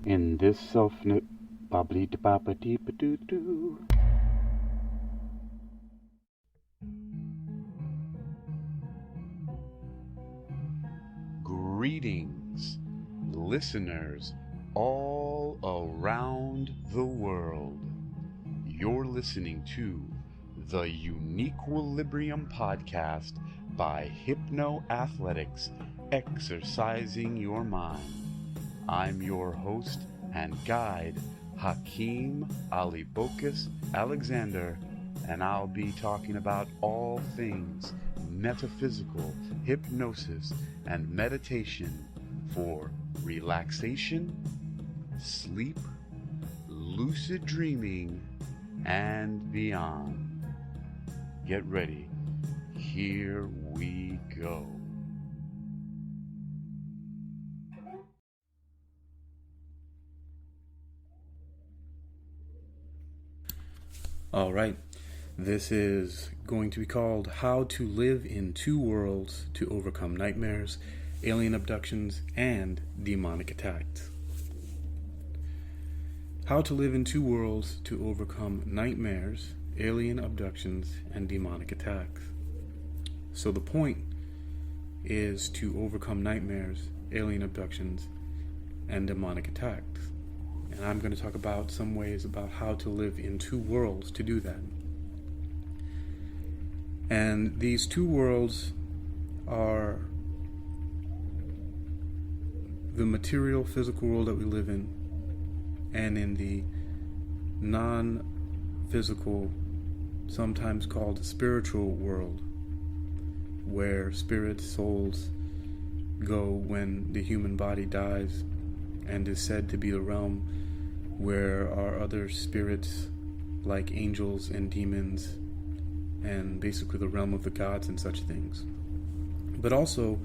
In this bubbly baba dee doo doo. Greetings, listeners all around the world. You're listening to the Uniquilibrium podcast by Hypno-Athletics, exercising your mind. I'm your host and guide, Hakeem Alibokus Alexander, and I'll be talking about all things metaphysical, hypnosis, and meditation for relaxation, sleep, lucid dreaming, and beyond. Get ready. Here we go. All right, this is going to be called How to Live in Two Worlds to Overcome Nightmares, Alien Abductions, and Demonic Attacks. How to live in two worlds to overcome nightmares, alien abductions, and demonic attacks. So the point is to overcome nightmares, alien abductions, and demonic attacks. And I'm going to talk about some ways about how to live in two worlds to do that. And these two worlds are the material, physical world that we live in, and in the non-physical, sometimes called spiritual world, where spirits, souls go when the human body dies, and is said to be the realm where are other spirits like angels and demons, and basically the realm of the gods and such things. But also,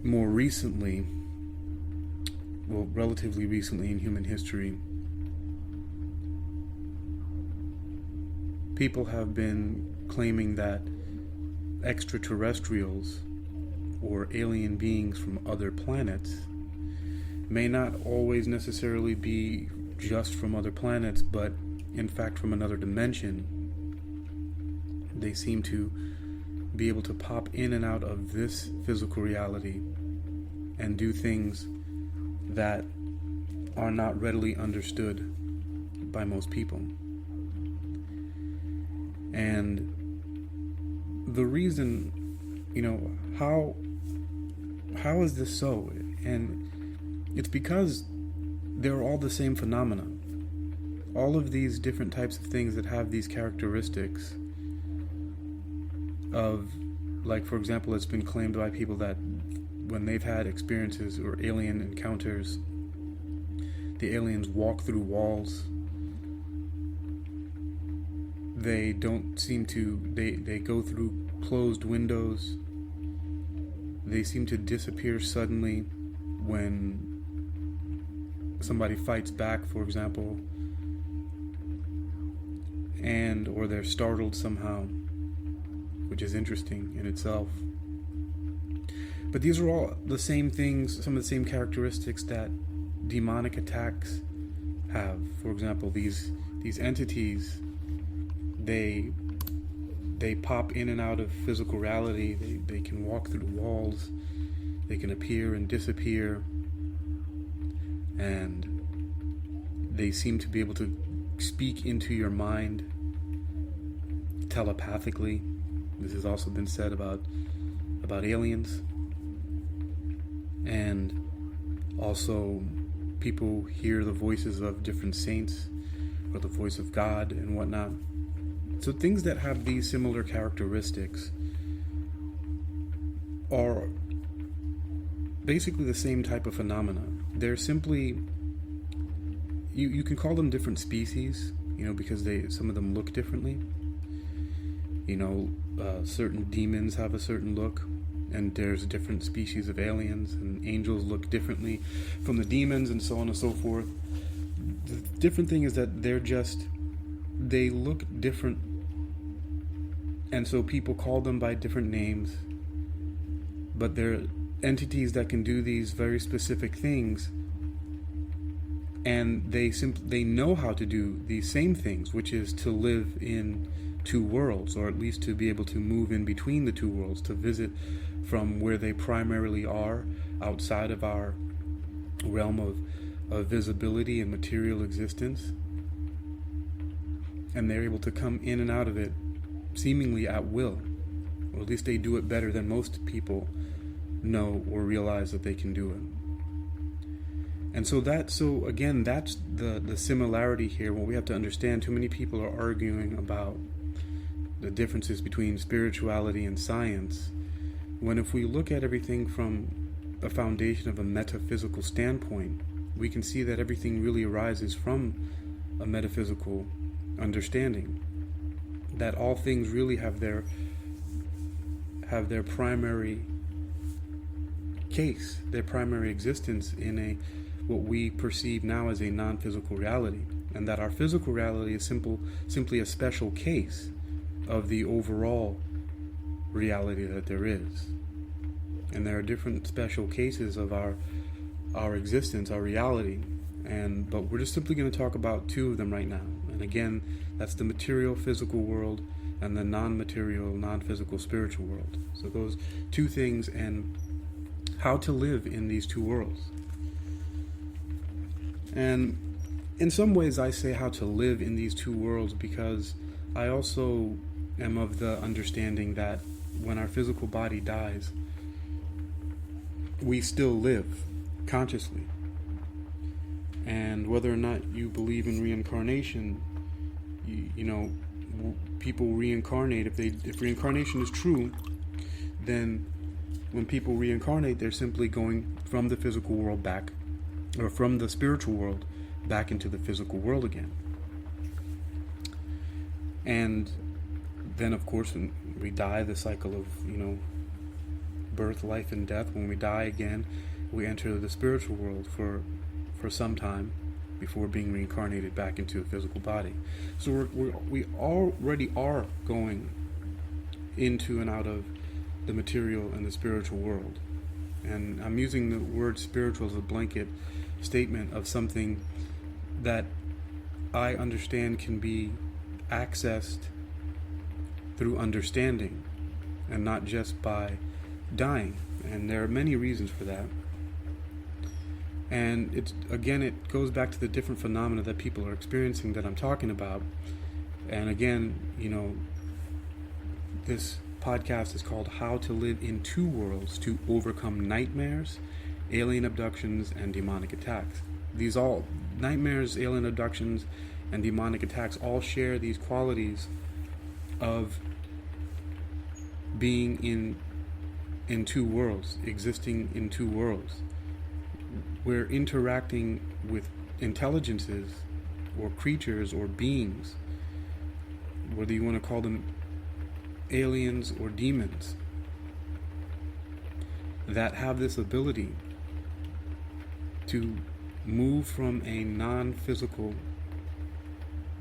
more recently, well, relatively recently in human history, people have been claiming that extraterrestrials or alien beings from other planets may not always necessarily be just from other planets, but in fact from another dimension. They seem to be able to pop in and out of this physical reality and do things that are not readily understood by most people. And the reason, how is this so? And it's because they're all the same phenomena. All of these different types of things that have these characteristics of, like, for example, it's been claimed by people that when they've had experiences or alien encounters, the aliens walk through walls. They don't seem to, they go through closed windows. They seem to disappear suddenly when somebody fights back, for example, or they're startled somehow, which is interesting in itself. But these are all the same things, some of the same characteristics that demonic attacks have. For example, these entities, they pop in and out of physical reality. They can walk through walls. They can appear and disappear. And they seem to be able to speak into your mind telepathically. This has also been said about aliens. And also people hear the voices of different saints or the voice of God and whatnot. So things that have these similar characteristics are basically the same type of phenomena. They're simply, you can call them different species, because some of them look differently. Certain demons have a certain look, and there's different species of aliens, and angels look differently from the demons, and so on and so forth. The different thing is that they look different, and so people call them by different names, but they're entities that can do these very specific things And they know how to do these same things, which is to live in two worlds, or at least to be able to move in between the two worlds, to visit from where they primarily are outside of our realm of visibility and material existence. And they're able to come in and out of it seemingly at will, or at least they do it better than most people know or realize that they can do it. And so that's the similarity here. What we have to understand, too many people are arguing about the differences between spirituality and science, when if we look at everything from a foundation of a metaphysical standpoint, we can see that everything really arises from a metaphysical understanding, that all things really have their primary case, their primary existence in what we perceive now as a non-physical reality, and that our physical reality is simply a special case of the overall reality that there is. And there are different special cases of our existence, our reality, but we're just simply going to talk about two of them right now. And again, that's the material physical world and the non-material, non-physical spiritual world. So those two things and how to live in these two worlds. And in some ways I say how to live in these two worlds because I also am of the understanding that when our physical body dies, we still live consciously. And whether or not you believe in reincarnation, you know, people reincarnate. If reincarnation is true, then when people reincarnate, they're simply going from the physical world back, or from the spiritual world back into the physical world again. And then, of course, when we die, the cycle of, birth, life, and death, when we die again, we enter the spiritual world for some time before being reincarnated back into a physical body. So we already are going into and out of the material and the spiritual world. And I'm using the word spiritual as a blanket statement of something that I understand can be accessed through understanding and not just by dying. And there are many reasons for that. And it goes back to the different phenomena that people are experiencing that I'm talking about. And again, this podcast is called How to Live in Two Worlds to Overcome Nightmares, Alien Abductions, and Demonic Attacks. Nightmares, alien abductions, and demonic attacks all share these qualities of being in two worlds, existing in two worlds. We're interacting with intelligences or creatures or beings, whether you want to call them aliens or demons, that have this ability to move from a non-physical,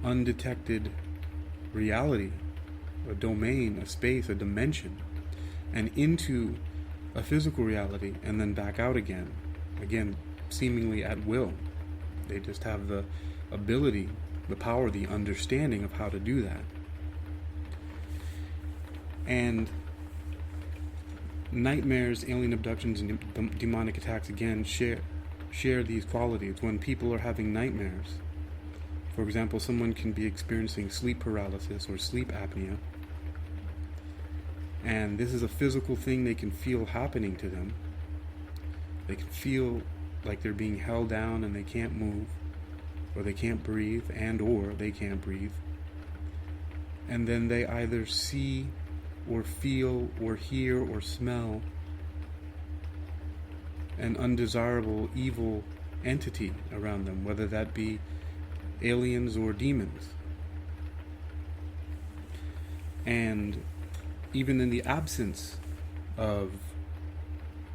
undetected reality, a domain, a space, a dimension, and into a physical reality, and then back out again seemingly at will. They just have the ability, the power, the understanding of how to do that. And nightmares, alien abductions, and demonic attacks again share these qualities. When people are having nightmares, for example, someone can be experiencing sleep paralysis or sleep apnea, and this is a physical thing they can feel happening to them. They can feel like they're being held down and they can't move, or they can't breathe, or they can't breathe. And then they either see or feel or hear or smell an undesirable evil entity around them, whether that be aliens or demons. And even in the absence of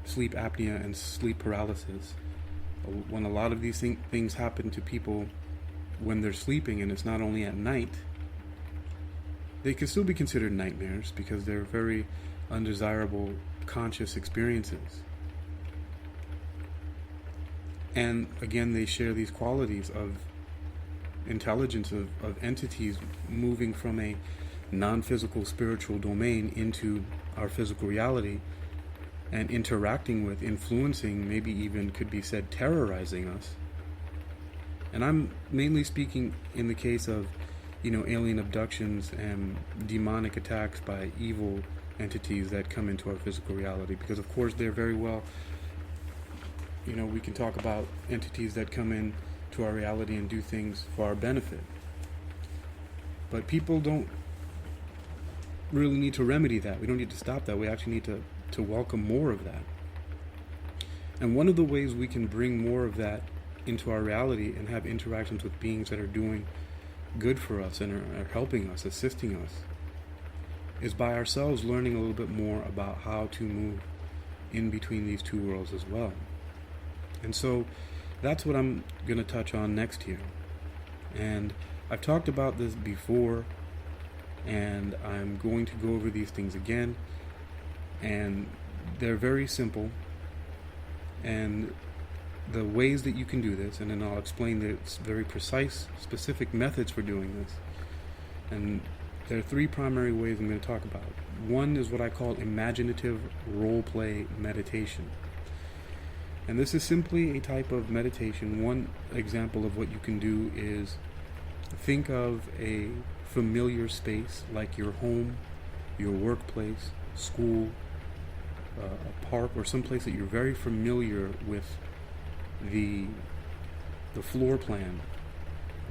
sleep apnea and sleep paralysis, when a lot of these things happen to people when they're sleeping, and it's not only at night, they can still be considered nightmares because they're very undesirable conscious experiences. And again, they share these qualities of intelligence, of entities moving from a non-physical spiritual domain into our physical reality and interacting with, influencing, maybe even could be said terrorizing us. And I'm mainly speaking in the case of, alien abductions and demonic attacks by evil entities that come into our physical reality, because of course they're very well, we can talk about entities that come in to our reality and do things for our benefit. But people don't really need to remedy that. We don't need to stop that. We actually need to welcome more of that. And one of the ways we can bring more of that into our reality and have interactions with beings that are doing good for us and are helping us, assisting us, is by ourselves learning a little bit more about how to move in between these two worlds as well. And so that's what I'm going to touch on next here. And I've talked about this before, and I'm going to go over these things again. And they're very simple. And the ways that you can do this, and then I'll explain the very precise, specific methods for doing this. And there are three primary ways I'm going to talk about. One is what I call imaginative role-play meditation. And this is simply a type of meditation. One example of what you can do is think of a familiar space like your home, your workplace, school, a park, or some place that you're very familiar with the floor plan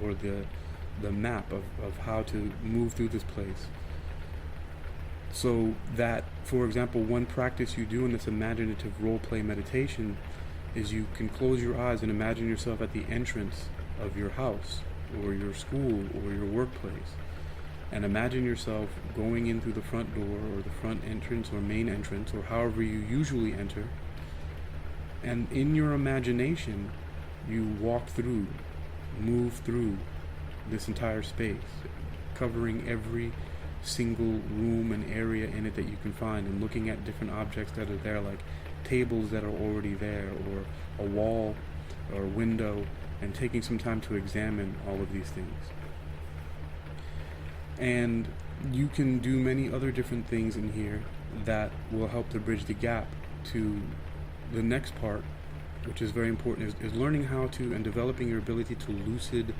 or the map of how to move through this place. So that, for example, one practice you do in this imaginative role-play meditation is you can close your eyes and imagine yourself at the entrance of your house or your school or your workplace, and imagine yourself going in through the front door or the front entrance or main entrance or however you usually enter, and in your imagination you walk through, move through this entire space, covering every single room and area in it that you can find, and looking at different objects that are there, like tables that are already there, or a wall or a window, and taking some time to examine all of these things. And you can do many other different things in here that will help to bridge the gap to the next part, which is very important, is learning how to and developing your ability to lucid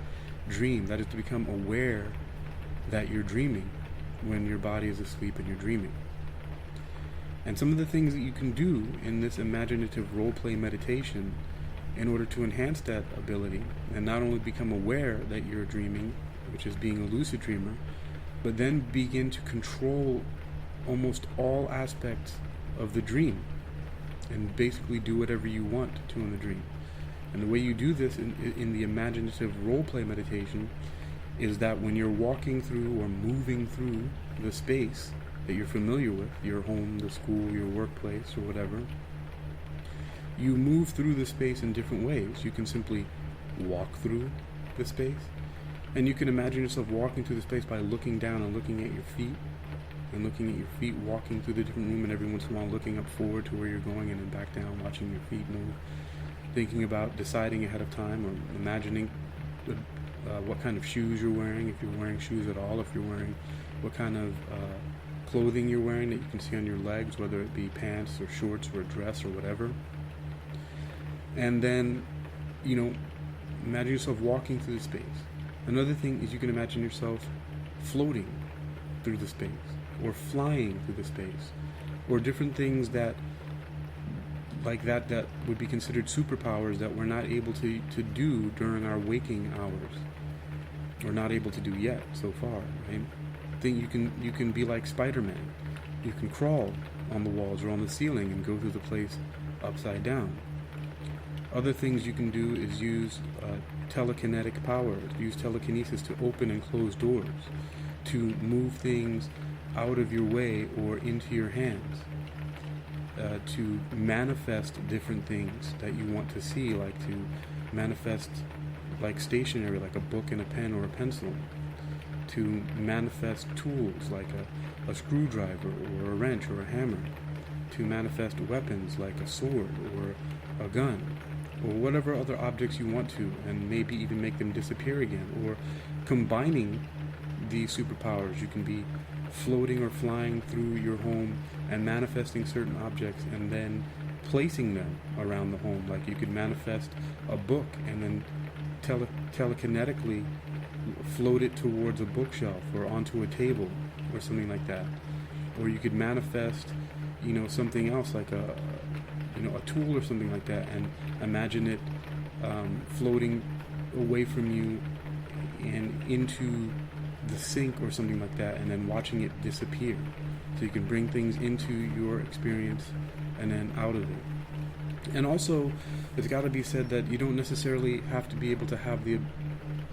dream. That is, to become aware that you're dreaming when your body is asleep and you're dreaming. And some of the things that you can do in this imaginative role-play meditation in order to enhance that ability and not only become aware that you're dreaming, which is being a lucid dreamer, but then begin to control almost all aspects of the dream and basically do whatever you want to in the dream. And the way you do this in the imaginative role-play meditation is that when you're walking through or moving through the space that you're familiar with, your home, the school, your workplace, or whatever, you move through the space in different ways. You can simply walk through the space, and you can imagine yourself walking through the space by looking down and looking at your feet, and looking at your feet walking through the different room, and every once in a while looking up forward to where you're going and then back down, watching your feet move, thinking about deciding ahead of time, or imagining what kind of shoes you're wearing, if you're wearing shoes at all, if you're wearing what kind of clothing you're wearing that you can see on your legs, whether it be pants or shorts or a dress or whatever. And then, imagine yourself walking through the space. Another thing is you can imagine yourself floating through the space, or flying through the space, or different things that would be considered superpowers that we're not able to do during our waking hours, or not able to do yet so far, right? Think you can be like Spider-Man. You can crawl on the walls or on the ceiling and go through the place upside down. Other things you can do is use telekinetic power, use telekinesis to open and close doors, to move things out of your way or into your hands, to manifest different things that you want to see, like to manifest like stationery, like a book and a pen or a pencil, to manifest tools like a screwdriver or a wrench or a hammer, to manifest weapons like a sword or a gun, or whatever other objects you want to, and maybe even make them disappear again, or combining these superpowers. You can be floating or flying through your home and manifesting certain objects and then placing them around the home. Like you could manifest a book and then telekinetically float it towards a bookshelf or onto a table or something like that. Or you could manifest, something else like a tool or something like that, and imagine it floating away from you and into the sink or something like that, and then watching it disappear. So you can bring things into your experience and then out of it. And also, it's got to be said that you don't necessarily have to be able to have the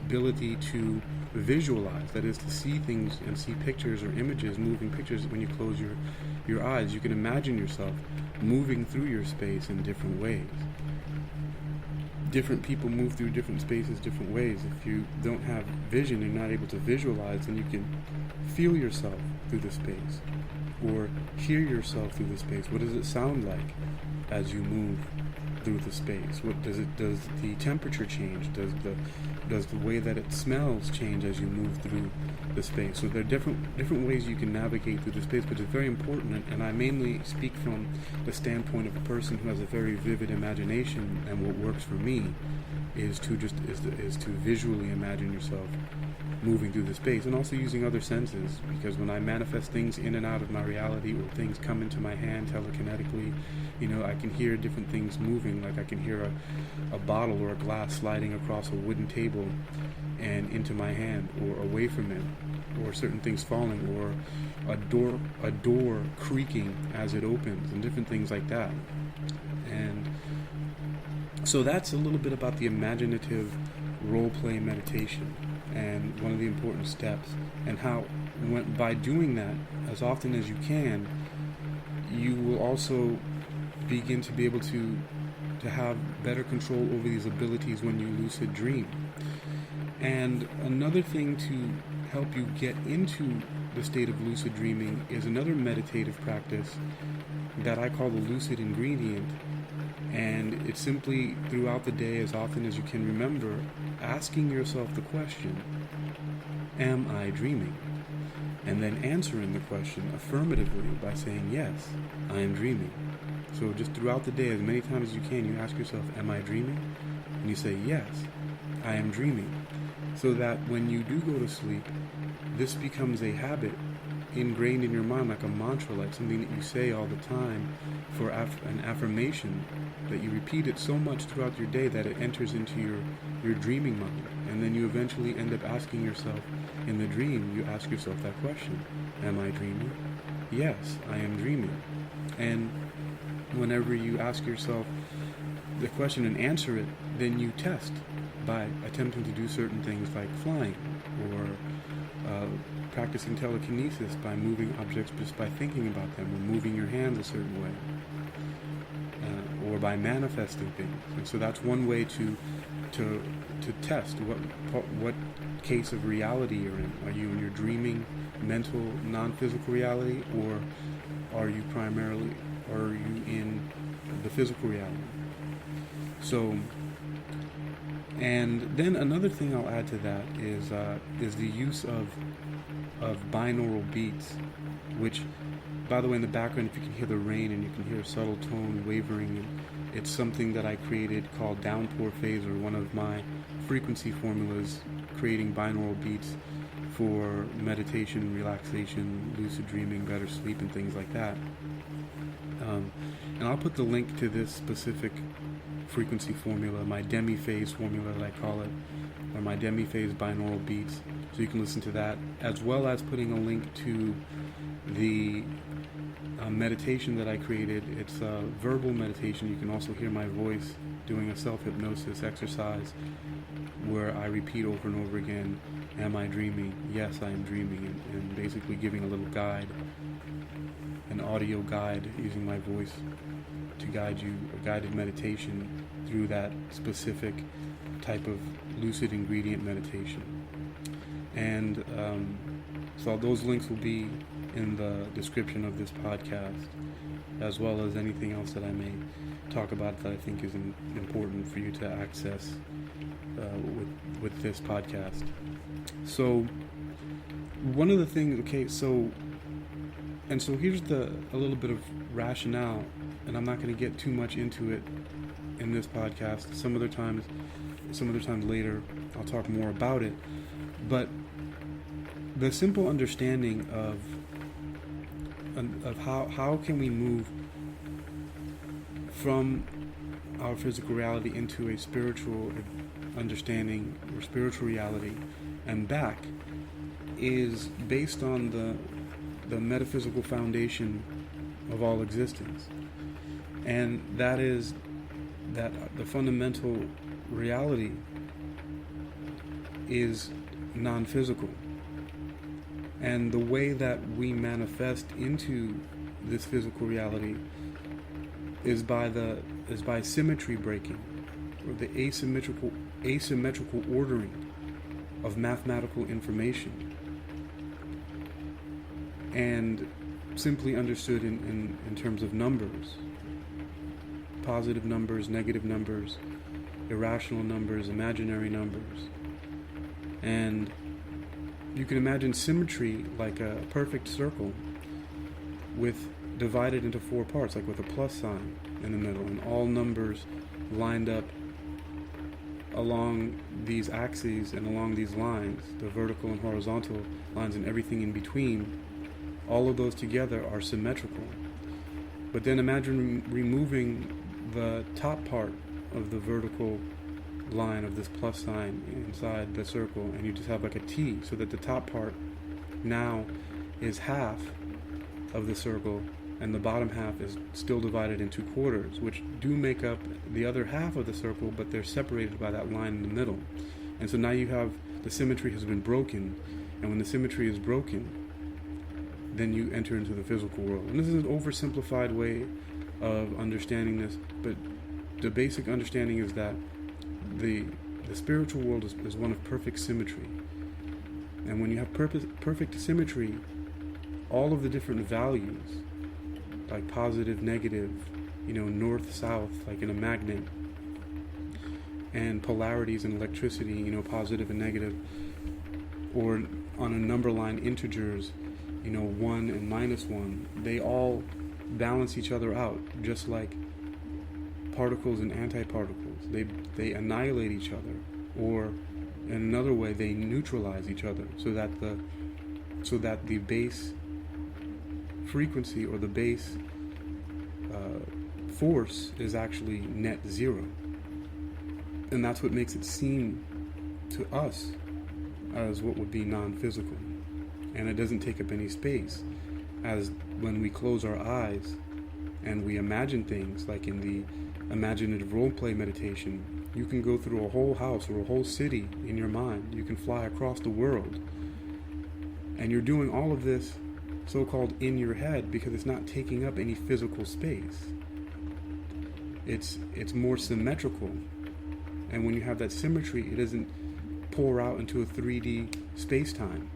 ability to visualize, that is, to see things and see pictures or images, moving pictures. When you close your eyes, you can imagine yourself moving through your space in different ways. Different people move through different spaces different ways. If you don't have vision, you're not able to visualize, then you can feel yourself through the space or hear yourself through the space. What does it sound like as you move through the space? Does the temperature change? Does the way that it smells change as you move through the space? So there are different ways you can navigate through the space, but it's very important, and I mainly speak from the standpoint of a person who has a very vivid imagination, and what works for me is to visually imagine yourself moving through the space, and also using other senses, because when I manifest things in and out of my reality, or things come into my hand telekinetically, I can hear different things moving. Like I can hear a bottle or a glass sliding across a wooden table and into my hand or away from it, or certain things falling, or a door creaking as it opens, and different things like that. And so that's a little bit about the imaginative role-play meditation, and one of the important steps, and how by doing that as often as you can, you will also begin to be able to have better control over these abilities when you lucid dream. And another thing to help you get into the state of lucid dreaming is another meditative practice that I call the Lucid Ingredient. And it's simply throughout the day, as often as you can remember, asking yourself the question, am I dreaming? And then answering the question affirmatively by saying, yes, I am dreaming. So just throughout the day, as many times as you can, you ask yourself, am I dreaming? And you say, yes, I am dreaming. So that when you do go to sleep, this becomes a habit ingrained in your mind, like a mantra, like something that you say all the time for an affirmation, that you repeat it so much throughout your day that it enters into your dreaming mind. And then you eventually end up asking yourself, in the dream, you ask yourself that question, am I dreaming? Yes, I am dreaming. And whenever you ask yourself the question and answer it, then you test by attempting to do certain things like flying, or practicing telekinesis by moving objects just by thinking about them, or moving your hands a certain way, or by manifesting things. And so that's one way to test what case of reality you're in. Are you in your dreaming, mental, non-physical reality, or are you in the physical reality? So, and then another thing I'll add to that is the use of binaural beats, which, by the way, in the background, if you can hear the rain and you can hear a subtle tone wavering, it's something that I created called downpour phase, or one of my frequency formulas, creating binaural beats for meditation, relaxation, lucid dreaming, better sleep, and things like that. And I'll put the link to this specific frequency formula, my DemiPhase formula that I call it, or my DemiPhase binaural beats, so you can listen to that, as well as putting a link to the meditation that I created. It's a verbal meditation. You can also hear my voice doing a self-hypnosis exercise where I repeat over and over again, am I dreaming? Yes, I am dreaming, and basically giving a little guide, an audio guide, using my voice to guide you, a guided meditation through that specific type of lucid ingredient meditation. And so those links will be in the description of this podcast, as well as anything else that I may talk about that I think is important for you to access with this podcast. So one of the things, so here's a little bit of rationale, and I'm not going to get too much into it in this podcast. Some other times later, I'll talk more about it. But the simple understanding of how can we move from our physical reality into a spiritual understanding or spiritual reality and back is based on the metaphysical foundation of all existence. And that is that the fundamental reality is non-physical. And the way that we manifest into this physical reality is by symmetry breaking, or the asymmetrical ordering of mathematical information. And simply understood in terms of numbers, positive numbers, negative numbers, irrational numbers, imaginary numbers. And you can imagine symmetry like a perfect circle divided into 4 parts, like with a plus sign in the middle, and all numbers lined up along these axes and along these lines, the vertical and horizontal lines and everything in between. All of those together are symmetrical. But then imagine removing the top part of the vertical line of this plus sign inside the circle, and you just have like a T, so that the top part now is half of the circle, and the bottom half is still divided into quarters, which do make up the other half of the circle, but they're separated by that line in the middle. And so now you have the symmetry has been broken, and when the symmetry is broken, then you enter into the physical world. And this is an oversimplified way of understanding this, but the basic understanding is that the spiritual world is one of perfect symmetry. And when you have perfect symmetry, all of the different values, like positive, negative, north, south, like in a magnet, and polarities in electricity, positive and negative, or on a number line, integers, 1 and -1, they all balance each other out, just like particles and antiparticles. They annihilate each other, or in another way, they neutralize each other, so that the base frequency or the base force is actually net zero. And that's what makes it seem to us as what would be non-physical. And it doesn't take up any space, as when we close our eyes and we imagine things, like in the imaginative roleplay meditation, you can go through a whole house or a whole city in your mind. You can fly across the world. And you're doing all of this so-called in your head because it's not taking up any physical space. It's more symmetrical. And when you have that symmetry, it doesn't pour out into a 3D space-time.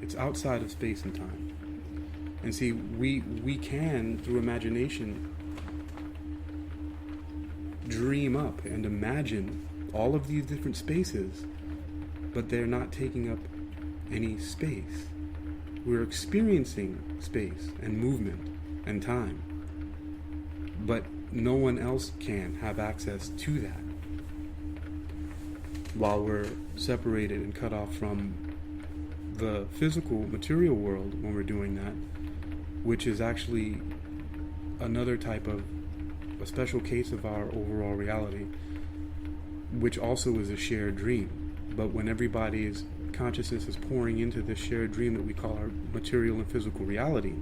It's outside of space and time. And see, we can, through imagination, dream up and imagine all of these different spaces, but they're not taking up any space. We're experiencing space and movement and time, but no one else can have access to that while we're separated and cut off from the physical material world when we're doing that, which is actually another type of a special case of our overall reality, which also is a shared dream. But when everybody's consciousness is pouring into this shared dream that we call our material and physical reality,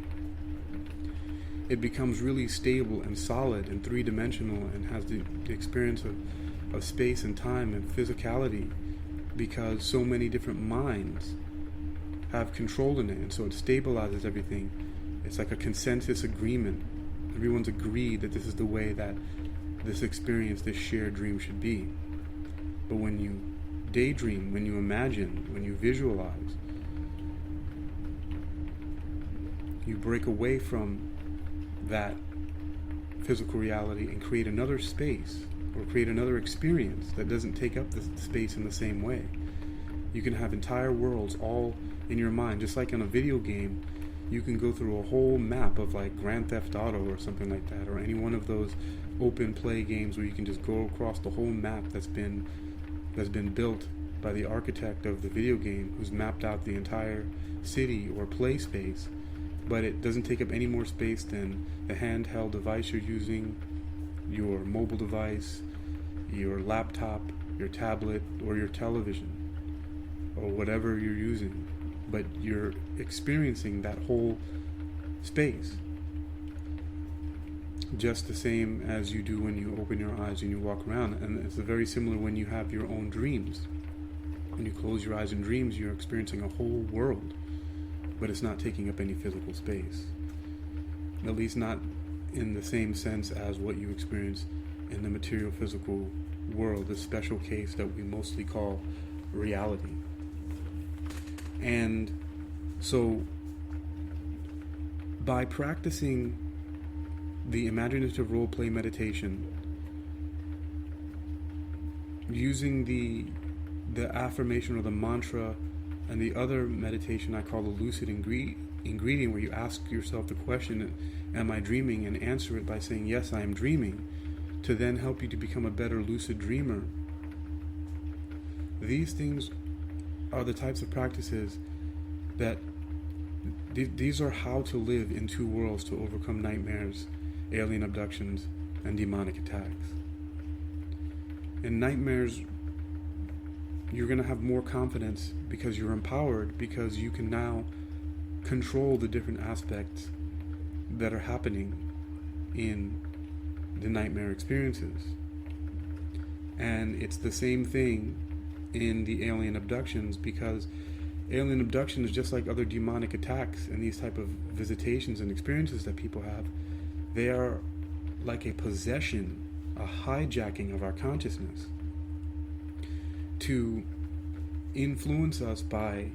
it becomes really stable and solid and three-dimensional and has the experience of space and time and physicality, because so many different minds have control in it, and so it stabilizes everything. It's like a consensus agreement. Everyone's agreed that this is the way that this experience, this shared dream should be. But when you daydream, when you imagine, when you visualize, you break away from that physical reality and create another space or create another experience that doesn't take up the space in the same way. You can have entire worlds all in your mind, just like in a video game. You can go through a whole map of like Grand Theft Auto or something like that, or any one of those open play games where you can just go across the whole map that's been built by the architect of the video game, who's mapped out the entire city or play space, but it doesn't take up any more space than the handheld device you're using, your mobile device, your laptop, your tablet, or your television, or whatever you're using. But you're experiencing that whole space just the same as you do when you open your eyes and you walk around. And it's very similar when you have your own dreams. When you close your eyes in dreams, you're experiencing a whole world, but it's not taking up any physical space, at least not in the same sense as what you experience in the material physical world, this special case that we mostly call reality. And so by practicing the imaginative role play meditation, using the affirmation or the mantra, and the other meditation I call the Lucid Ingredient, where you ask yourself the question, am I dreaming, and answer it by saying, yes, I am dreaming, to then help you to become a better lucid dreamer. These things are the types of practices that these are how to live in two worlds to overcome nightmares, alien abductions, and demonic attacks. In nightmares, you're going to have more confidence because you're empowered, because you can now control the different aspects that are happening in the nightmare experiences. And it's the same thing in the alien abductions, because alien abductions, just like other demonic attacks and these type of visitations and experiences that people have, they are like a possession, a hijacking of our consciousness to influence us by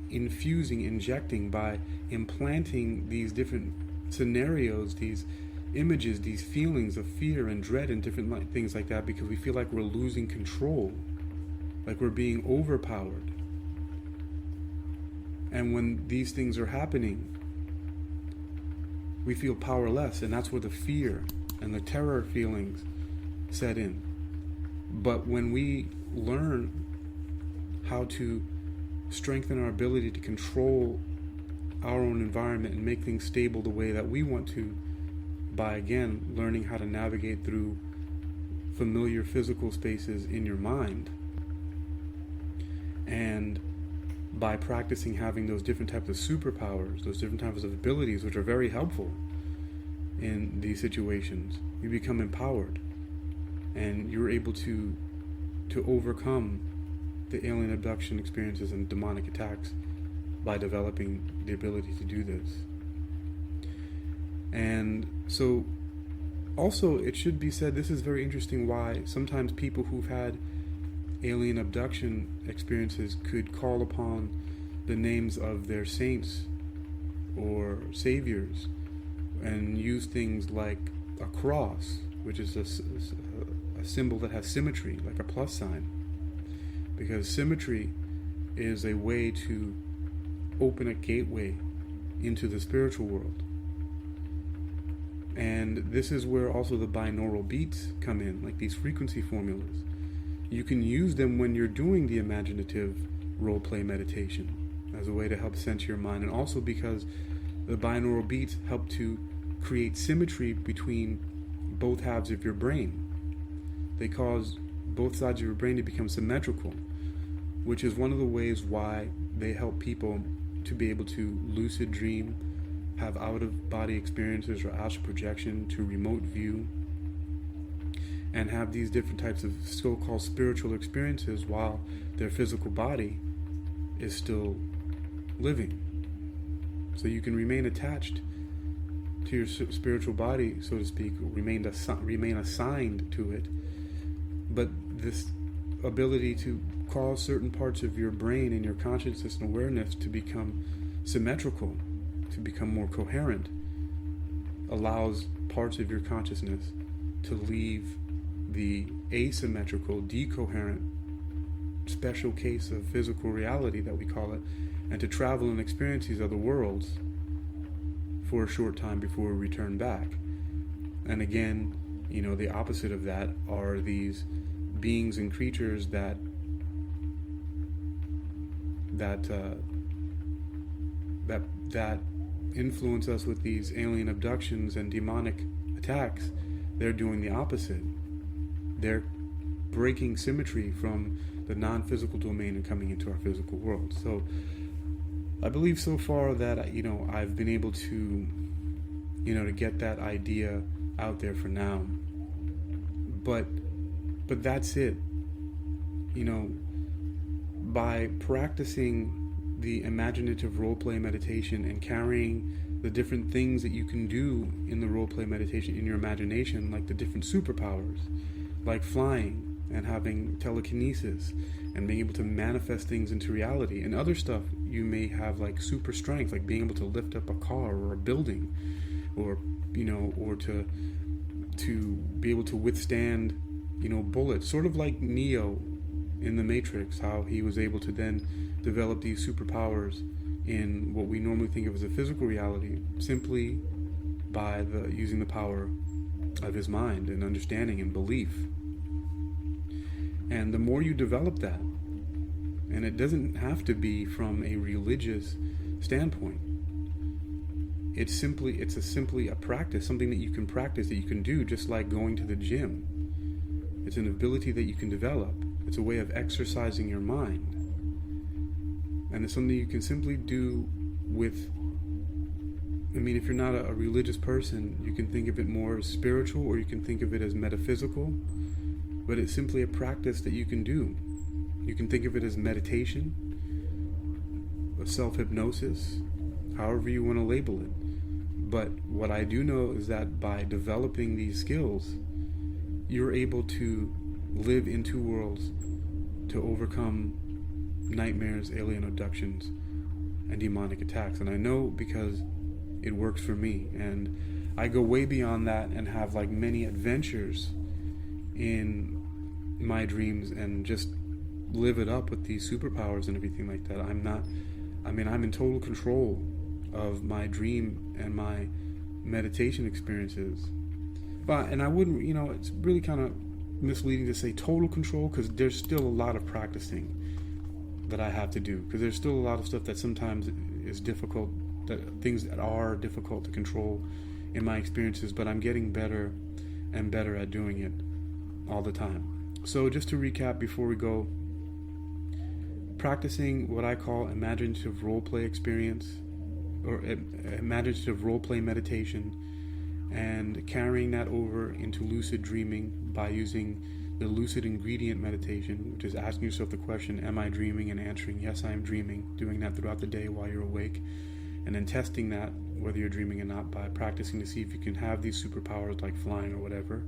infusing, injecting, by implanting these different scenarios, these images, these feelings of fear and dread and different things like that, because we feel like we're losing control, like we're being overpowered. And when these things are happening, we feel powerless, and that's where the fear and the terror feelings set in. But when we learn how to strengthen our ability to control our own environment and make things stable the way that we want to, by again learning how to navigate through familiar physical spaces in your mind, and by practicing having those different types of superpowers, those different types of abilities, which are very helpful in these situations, you become empowered, and you're able to overcome the alien abduction experiences and demonic attacks by developing the ability to do this. And so also it should be said, this is very interesting, why sometimes people who've had alien abduction experiences could call upon the names of their saints or saviors and use things like a cross, which is a symbol that has symmetry, like a plus sign, because symmetry is a way to open a gateway into the spiritual world. And this is where also the binaural beats come in, like these frequency formulas. You can use them when you're doing the imaginative role play meditation as a way to help center your mind, and also because the binaural beats help to create symmetry between both halves of your brain. They cause both sides of your brain to become symmetrical, which is one of the ways why they help people to be able to lucid dream, have out-of-body experiences or astral projection, to remote view, and have these different types of so-called spiritual experiences while their physical body is still living. So you can remain attached to your spiritual body, so to speak, remain assigned to it, but this ability to cause certain parts of your brain and your consciousness and awareness to become symmetrical, to become more coherent, allows parts of your consciousness to leave the asymmetrical, decoherent, special case of physical reality that we call it, and to travel and experience these other worlds for a short time before we return back. And again, the opposite of that are these beings and creatures that influence us with these alien abductions and demonic attacks. They're doing the opposite. They're breaking symmetry from the non-physical domain and coming into our physical world. So I believe so far that I've been able to to get that idea out there for now. But that's it. By practicing the imaginative roleplay meditation and carrying the different things that you can do in the roleplay meditation in your imagination, like the different superpowers, like flying and having telekinesis and being able to manifest things into reality, and other stuff you may have, like super strength, like being able to lift up a car or a building, or or to be able to withstand bullets, sort of like Neo in the Matrix, how he was able to then develop these superpowers in what we normally think of as a physical reality, simply by using the power of his mind and understanding and belief. And the more you develop that, and it doesn't have to be from a religious standpoint, it's simply a practice, something that you can practice, that you can do, just like going to the gym. It's an ability that you can develop. It's a way of exercising your mind. And it's something you can simply do with, if you're not a religious person, you can think of it more as spiritual, or you can think of it as metaphysical, but it's simply a practice that you can do. You can think of it as meditation, a self-hypnosis, however you want to label it. But what I do know is that by developing these skills, you're able to live in two worlds, to overcome nightmares, alien abductions, and demonic attacks. And I know because it works for me, and I go way beyond that and have like many adventures in my dreams and just live it up with these superpowers and everything like that. I'm in total control of my dream and my meditation experiences. And I wouldn't, it's really kind of misleading to say total control, because there's still a lot of practicing that I have to do, because there's still a lot of stuff that sometimes is difficult, things that are difficult to control in my experiences, but I'm getting better and better at doing it all the time. So just to recap before we go, practicing what I call imaginative roleplay experience, or imaginative roleplay meditation, and carrying that over into lucid dreaming by using the Lucid Ingredient meditation, which is asking yourself the question, am I dreaming? And answering, yes, I am dreaming. Doing that throughout the day while you're awake. And then testing that, whether you're dreaming or not, by practicing to see if you can have these superpowers like flying or whatever.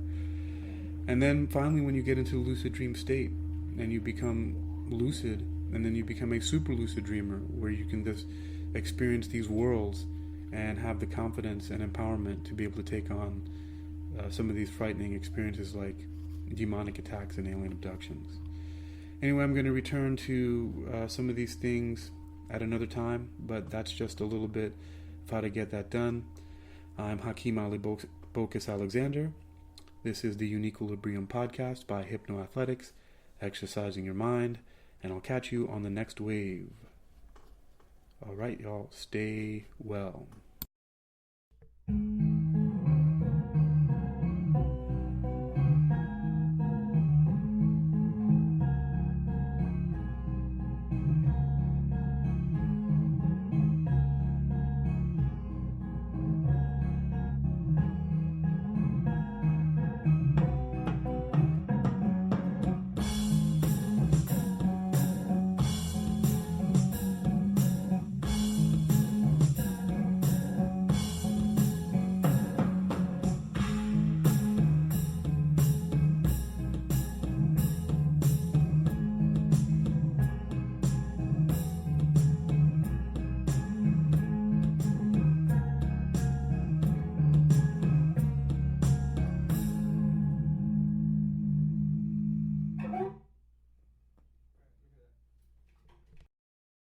And then finally, when you get into the lucid dream state and you become lucid, and then you become a super lucid dreamer, where you can just experience these worlds and have the confidence and empowerment to be able to take on some of these frightening experiences like demonic attacks and alien abductions. Anyway, I'm going to return to some of these things at another time, but that's just a little bit of how to get that done. I'm Hakeem Ali Bokus Alexander. This is the UniquilibriuM podcast by Hypnoathletics, exercising your mind, and I'll catch you on the next wave. All right, y'all, stay well.